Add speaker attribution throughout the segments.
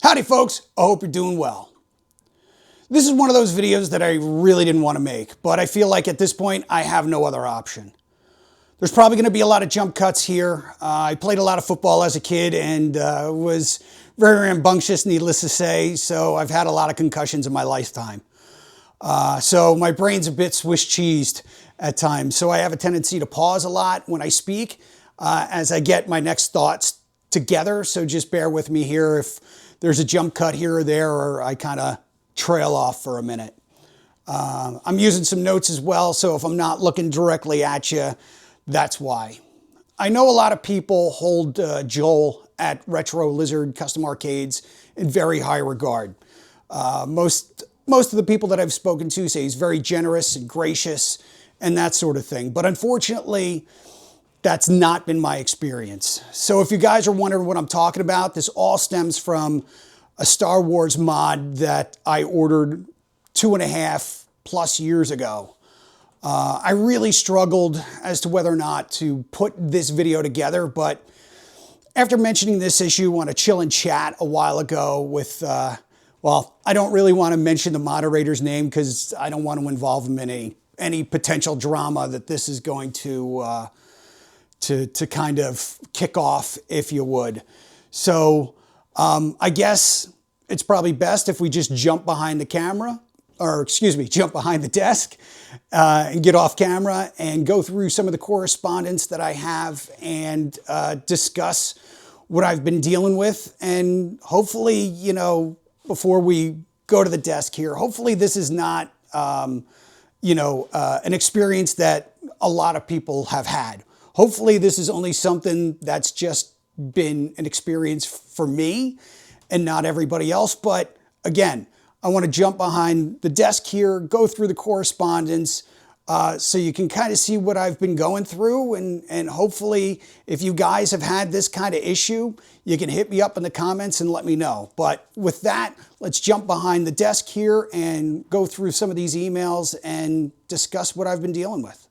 Speaker 1: Howdy folks, I hope you're doing well. This is one of those videos that I really didn't want to make, but I feel like at this point I have no other option. There's probably going to be a lot of jump cuts here. I played a lot of football as a kid and was very rambunctious, needless to say, so I've had a lot of concussions in my lifetime. So my brain's a bit Swiss cheesed at times, so I have a tendency to pause a lot when I speak as I get my next thoughts together, so just bear with me here if there's a jump cut here or there, or I kind of trail off for a minute. I'm using some notes as well, so if I'm not looking directly at you, that's why. I know a lot of people hold Joel at Retro Lizard Custom Arcades in very high regard. Most of the people that I've spoken to say he's very generous and gracious and that sort of thing. But unfortunately, that's not been my experience. So if you guys are wondering what I'm talking about, this all stems from a Star Wars mod that I ordered 2.5+ years ago. I really struggled as to whether or not to put this video together, but after mentioning this issue on a chill and chat a while ago with, well, I don't really want to mention the moderator's name because I don't want to involve him in any potential drama that this is going to kind of kick off, if you would. So I guess it's probably best if we just jump behind the camera, or excuse me, jump behind the desk and get off camera and go through some of the correspondence that I have and discuss what I've been dealing with. And hopefully, you know, before we go to the desk here, hopefully this is not, an experience that a lot of people have had. Hopefully this is only something that's just been an experience for me and not everybody else. But again, I want to jump behind the desk here, go through the correspondence so you can kind of see what I've been going through. And hopefully if you guys have had this kind of issue, you can hit me up in the comments and let me know. But with that, let's jump behind the desk here and go through some of these emails and discuss what I've been dealing with.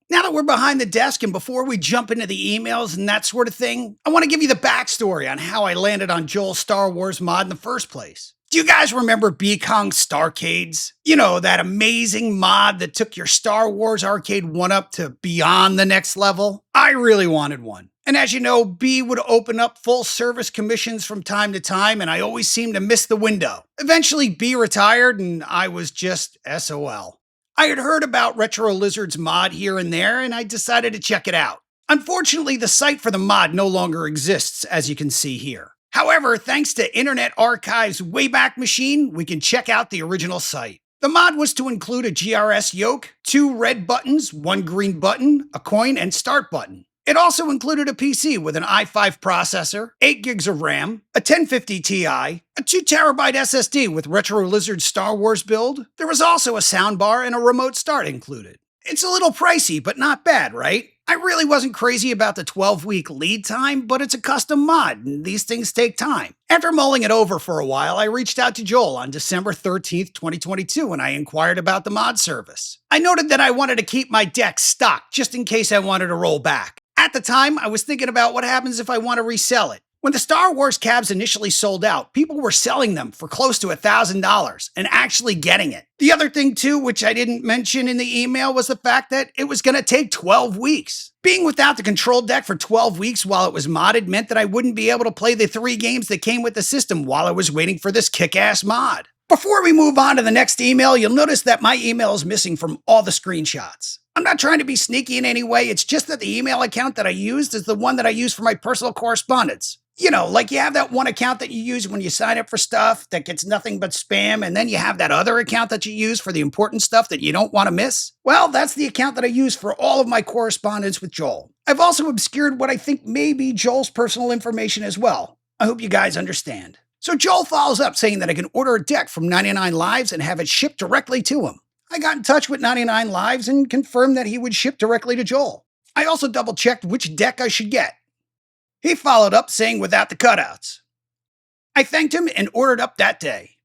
Speaker 1: Now that we're behind the desk and before we jump into the emails and that sort of thing, I want to give you the backstory on how I landed on Joel's Star Wars mod in the first place. Do you guys remember BKong Starcades? You know, that amazing mod that took your Star Wars Arcade 1-up to beyond the next level? I really wanted one. And as you know, B would open up full service commissions from time to time, and I always seemed to miss the window. Eventually, B retired, and I was just SOL. I had heard about Retro Lizard's mod here and there, and I decided to check it out. Unfortunately, the site for the mod no longer exists, as you can see here. However, thanks to Internet Archive's Wayback Machine, we can check out the original site. The mod was to include a GRS yoke, 2 red buttons, 1 green button, a coin, and start button. It also included a PC with an i5 processor, 8 gigs of RAM, a 1050 Ti, a 2TB SSD with Retro Lizard's Star Wars build. There was also a soundbar and a remote start included. It's a little pricey, but not bad, right? I really wasn't crazy about the 12-week lead time, but it's a custom mod, and these things take time. After mulling it over for a while, I reached out to Joel on December 13th, 2022, and I inquired about the mod service. I noted that I wanted to keep my deck stocked just in case I wanted to roll back. At the time, I was thinking about what happens if I want to resell it. When the Star Wars cabs initially sold out, people were selling them for close to $1,000 and actually getting it. The other thing too, which I didn't mention in the email, was the fact that it was going to take 12 weeks. Being without the control deck for 12 weeks while it was modded meant that I wouldn't be able to play the 3 games that came with the system while I was waiting for this kick-ass mod. Before we move on to the next email, you'll notice that my email is missing from all the screenshots. I'm not trying to be sneaky in any way, it's just that the email account that I used is the one that I use for my personal correspondence. You know, like you have that one account that you use when you sign up for stuff that gets nothing but spam, and then you have that other account that you use for the important stuff that you don't want to miss. Well, that's the account that I use for all of my correspondence with Joel. I've also obscured what I think may be Joel's personal information as well. I hope you guys understand. So Joel follows up saying that I can order a deck from 99 Lives and have it shipped directly to him. I got in touch with 99 Lives and confirmed that he would ship directly to Joel. I also double-checked which deck I should get. He followed up saying without the cutouts. I thanked him and ordered up that day.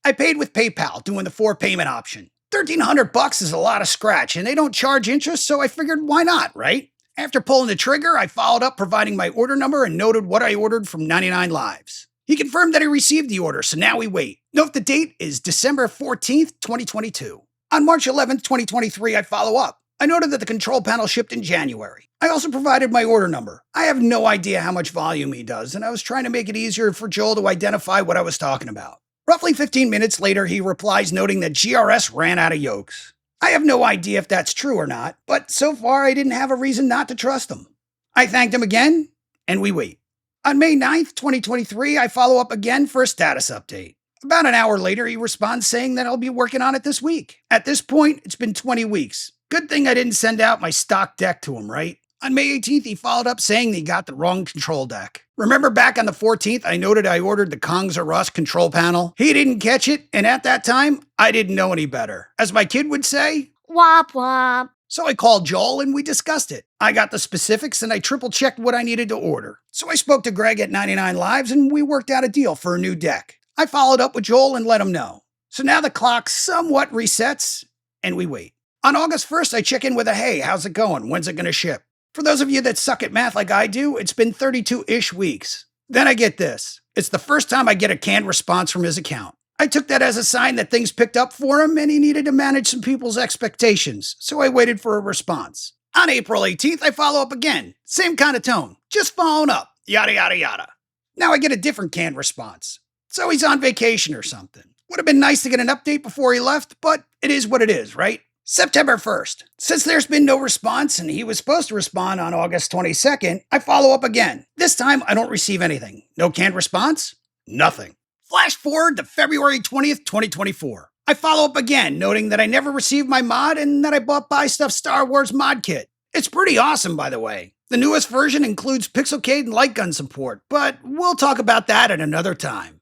Speaker 1: I paid with PayPal, doing the 4 payment option. $1,300 is a lot of scratch, and they don't charge interest, so I figured why not, right? After pulling the trigger, I followed up providing my order number and noted what I ordered from 99 Lives. He confirmed that he received the order, so now we wait. Note the date is December 14th, 2022. On March 11th, 2023, I follow up. I noted that the control panel shipped in January. I also provided my order number. I have no idea how much volume he does, and I was trying to make it easier for Joel to identify what I was talking about. Roughly 15 minutes later, he replies noting that GRS ran out of yokes. I have no idea if that's true or not, but so far I didn't have a reason not to trust him. I thanked him again, and we wait. On May 9th, 2023, I follow up again for a status update. About an hour later, he responds saying that I'll be working on it this week. At this point, it's been 20 weeks. Good thing I didn't send out my stock deck to him, right? On May 18th, he followed up saying that he got the wrong control deck. Remember back on the 14th, I noted I ordered the Kongs R Us control panel? He didn't catch it, and at that time, I didn't know any better. As my kid would say,
Speaker 2: womp womp.
Speaker 1: So I called Joel and we discussed it. I got the specifics and I triple-checked what I needed to order. So I spoke to Greg at 99 Lives and we worked out a deal for a new deck. I followed up with Joel and let him know. So now the clock somewhat resets and we wait. On August 1st, I check in with a hey, how's it going? When's it going to ship? For those of you that suck at math like I do, it's been 32-ish weeks. Then I get this. It's the first time I get a canned response from his account. I took that as a sign that things picked up for him and he needed to manage some people's expectations, so I waited for a response. On April 18th, I follow up again. Same kind of tone. Just following up. Yada, yada, yada. Now I get a different canned response. So he's on vacation or something. Would have been nice to get an update before he left, but it is what it is, right? September 1st. Since there's been no response and he was supposed to respond on August 22nd, I follow up again. This time, I don't receive anything. No canned response? Nothing. Flash forward to February 20th, 2024. I follow up again, noting that I never received my mod and that I bought Buy Stuff Star Wars mod kit. It's pretty awesome, by the way. The newest version includes Pixelcade and light gun support, but we'll talk about that at another time.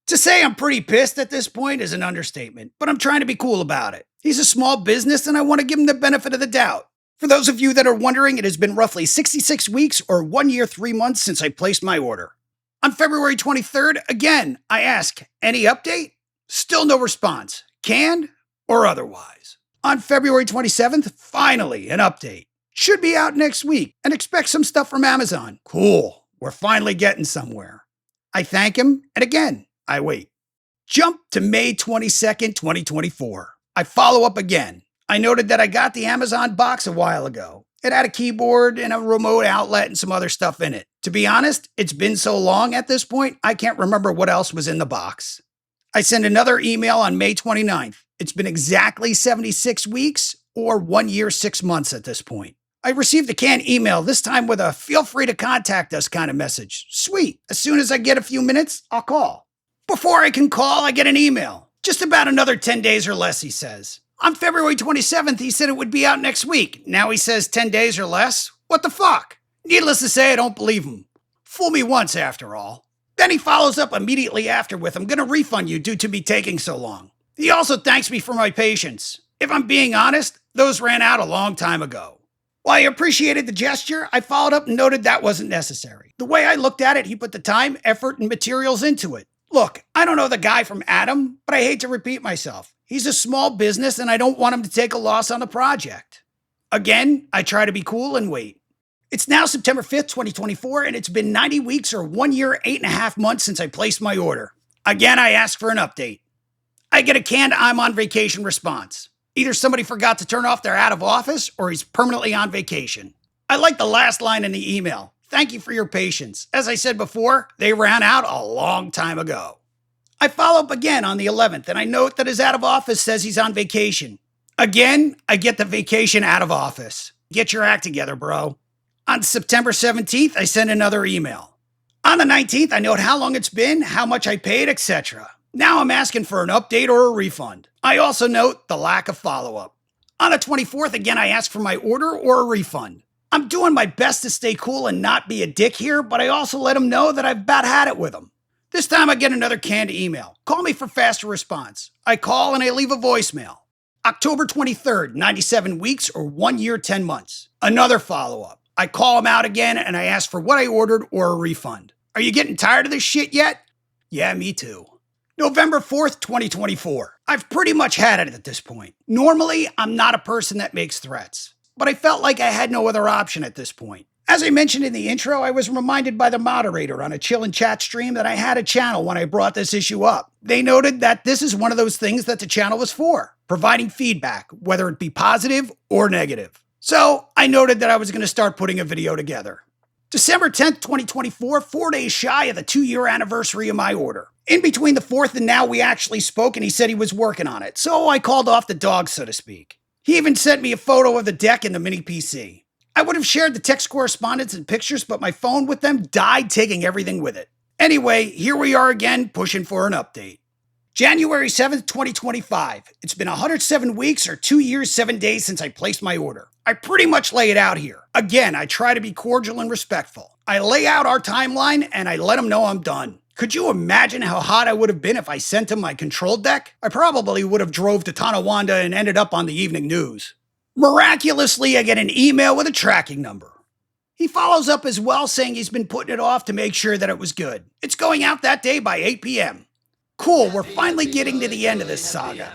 Speaker 1: To say I'm pretty pissed at this point is an understatement, but I'm trying to be cool about it. He's a small business and I want to give him the benefit of the doubt. For those of you that are wondering, it has been roughly 66 weeks or 1 year, 3 months since I placed my order. On February 23rd, again, I ask, any update? Still no response, canned or otherwise. On February 27th, finally, an update. Should be out next week and expect some stuff from Amazon. Cool, we're finally getting somewhere. I thank him, and again, I wait. Jump to May 22nd, 2024. I follow up again. I noted that I got the Amazon box a while ago. It had a keyboard and a remote outlet and some other stuff in it. To be honest, it's been so long at this point, I can't remember what else was in the box. I send another email on May 29th. It's been exactly 76 weeks or 1 year, 6 months at this point. I received a canned email, this time with a feel free to contact us kind of message. Sweet. As soon as I get a few minutes, I'll call. Before I can call, I get an email. Just about another 10 days or less, he says. On February 27th, he said it would be out next week. Now he says 10 days or less? What the fuck? Needless to say, I don't believe him. Fool me once, after all. Then he follows up immediately after with, I'm gonna refund you due to me taking so long. He also thanks me for my patience. If I'm being honest, those ran out a long time ago. While I appreciated the gesture, I followed up and noted that wasn't necessary. The way I looked at it, he put the time, effort, and materials into it. Look, I don't know the guy from Adam, but I hate to repeat myself. He's a small business and I don't want him to take a loss on the project. Again, I try to be cool and wait. It's now September 5th, 2024, and it's been 90 weeks or 1 year, 8.5 months since I placed my order. Again, I ask for an update. I get a canned I'm on vacation response. Either somebody forgot to turn off their out of office or he's permanently on vacation. I like the last line in the email. Thank you for your patience. As I said before, they ran out a long time ago. I follow up again on the 11th, and I note that his out of office says he's on vacation. Again, I get the vacation out of office. Get your act together, bro. On September 17th, I send another email. On the 19th, I note how long it's been, how much I paid, etc. Now I'm asking for an update or a refund. I also note the lack of follow-up. On the 24th, again, I ask for my order or a refund. I'm doing my best to stay cool and not be a dick here, but I also let him know that I've about had it with him. This time I get another canned email. Call me for faster response. I call and I leave a voicemail. October 23rd, 97 weeks or 1 year, 10 months. Another follow-up. I call him out again and I ask for what I ordered or a refund. Are you getting tired of this shit yet? Yeah, me too. November 4th, 2024. I've pretty much had it at this point. Normally, I'm not a person that makes threats, but I felt like I had no other option at this point. As I mentioned in the intro, I was reminded by the moderator on a Chill and Chat stream that I had a channel when I brought this issue up. They noted that this is one of those things that the channel was for, providing feedback, whether it be positive or negative. So I noted that I was going to start putting a video together. December 10th, 2024, 4 days shy of the 2-year anniversary of my order. In between the 4th and now, we actually spoke and he said he was working on it, so I called off the dog, so to speak. He even sent me a photo of the deck and the mini PC. I would have shared the text correspondence and pictures, but my phone with them died, taking everything with it. Anyway, here we are again, pushing for an update. January 7th, 2025. It's been 107 weeks or 2 years, 7 days since I placed my order. I pretty much lay it out here. Again, I try to be cordial and respectful. I lay out our timeline and I let them know I'm done. Could you imagine how hot I would have been if I sent him my control deck? I probably would have drove to Tonawanda and ended up on the evening news. Miraculously, I get an email with a tracking number. He follows up as well, saying he's been putting it off to make sure that it was good. It's going out that day by 8 p.m. Cool, we're finally getting to the end of this saga.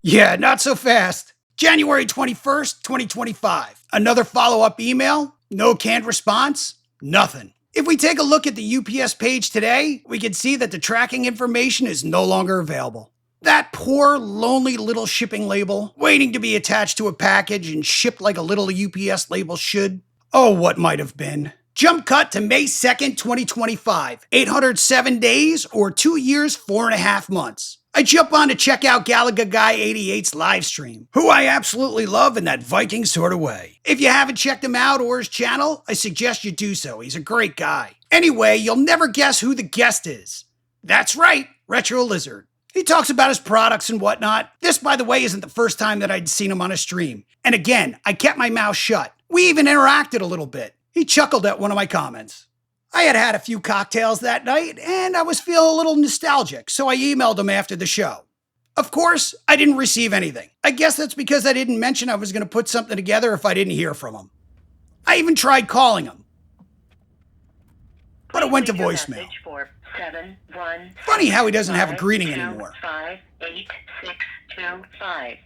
Speaker 1: Yeah, not so fast. January 21st, 2025. Another follow-up email, no canned response, nothing. If we take a look at the UPS page today, we can see that the tracking information is no longer available. That poor, lonely little shipping label, waiting to be attached to a package and shipped like a little UPS label should. Oh, what might have been. Jump cut to May 2nd, 2025. 807 days or 2 years, 4.5 months. I jump on to check out Galaga Guy 88's live stream, who I absolutely love in that Viking sort of way. If you haven't checked him out or his channel, I suggest you do so. He's a great guy. Anyway, you'll never guess who the guest is. That's right, Retro Lizard. He talks about his products and whatnot. This, by the way, isn't the first time that I'd seen him on a stream. And again, I kept my mouth shut. We even interacted a little bit. He chuckled at one of my comments. I had had a few cocktails that night, and I was feeling a little nostalgic, so I emailed him after the show. Of course, I didn't receive anything. I guess that's because I didn't mention I was going to put something together if I didn't hear from him. I even tried calling him, but it went to voicemail. Funny how he doesn't have a greeting anymore.
Speaker 2: 58625.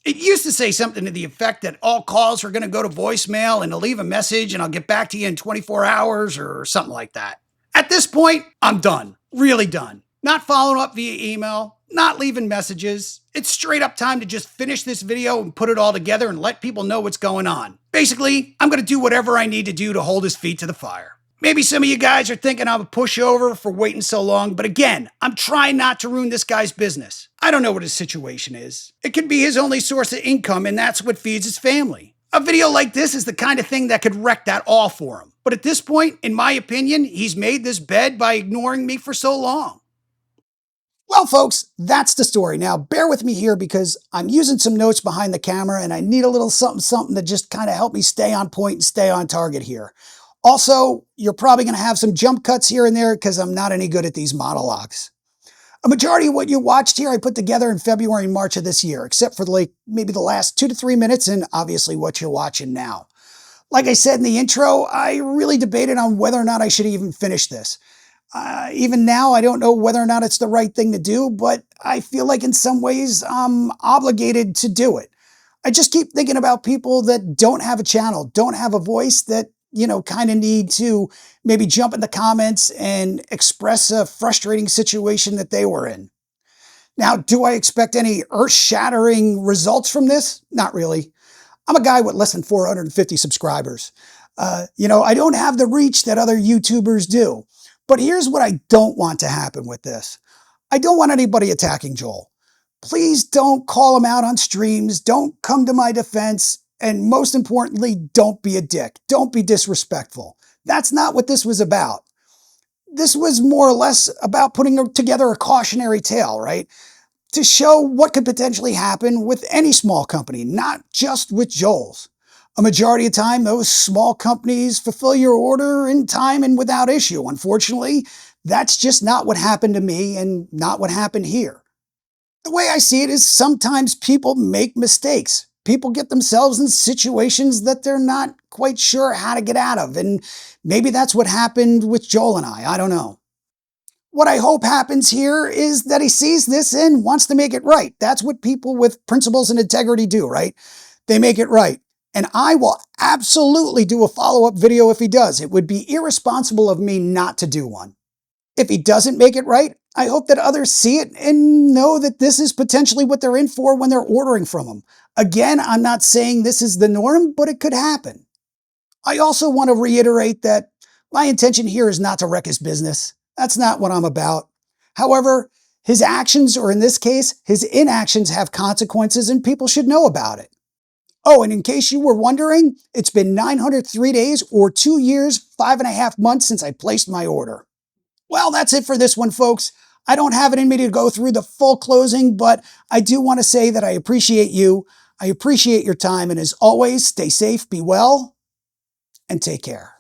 Speaker 1: It used to say something to the effect that all calls are going to go to voicemail and to leave a message and I'll get back to you in 24 hours or something like that. At this point, I'm done. Really done. Not following up via email, not leaving messages. It's straight up time to just finish this video and put it all together and let people know what's going on. Basically, I'm going to do whatever I need to do to hold his feet to the fire. Maybe some of you guys are thinking I'm a pushover for waiting so long, but again, I'm trying not to ruin this guy's business. I don't know what his situation is. It could be his only source of income, and that's what feeds his family. A video like this is the kind of thing that could wreck that all for him. But at this point, in my opinion, he's made this bed by ignoring me for so long. Well, folks, that's the story. Now, bear with me here because I'm using some notes behind the camera, and I need a little something to just kind of help me stay on point and stay on target here. Also, you're probably going to have some jump cuts here and there because I'm not any good at these monologues. A majority of what you watched here I put together in February and March of this year, except for maybe the last 2 to 3 minutes and obviously what you're watching now. Like I said in the intro, I really debated on whether or not I should even finish this. Even now, I don't know whether or not it's the right thing to do, but I feel like in some ways I'm obligated to do it. I just keep thinking about people that don't have a channel, don't have a voice, that kind of need to maybe jump in the comments and express a frustrating situation that they were in. Now, do I expect any earth-shattering results from this? Not really. I'm a guy with less than 450 subscribers. I don't have the reach that other YouTubers do. But here's what I don't want to happen with this. I don't want anybody attacking Joel. Please don't call him out on streams. Don't come to my defense. And most importantly, don't be a dick. Don't be disrespectful. That's not what this was about. This was more or less about putting together a cautionary tale, right? To show what could potentially happen with any small company, not just with Joel's. A majority of the time, those small companies fulfill your order in time and without issue. Unfortunately, that's just not what happened to me and not what happened here. The way I see it is sometimes people make mistakes. People get themselves in situations that they're not quite sure how to get out of. And maybe that's what happened with Joel and I don't know. What I hope happens here is that he sees this and wants to make it right. That's what people with principles and integrity do, right? They make it right. And I will absolutely do a follow-up video if he does. It would be irresponsible of me not to do one. If he doesn't make it right, I hope that others see it and know that this is potentially what they're in for when they're ordering from him. Again, I'm not saying this is the norm, but it could happen. I also want to reiterate that my intention here is not to wreck his business. That's not what I'm about. However, his actions, or in this case, his inactions, have consequences and people should know about it. Oh, and in case you were wondering, it's been 903 days or 2 years, 5.5 months since I placed my order. Well, that's it for this one, folks. I don't have it in me to go through the full closing, but I do want to say that I appreciate you. I appreciate your time. And as always, stay safe, be well, and take care.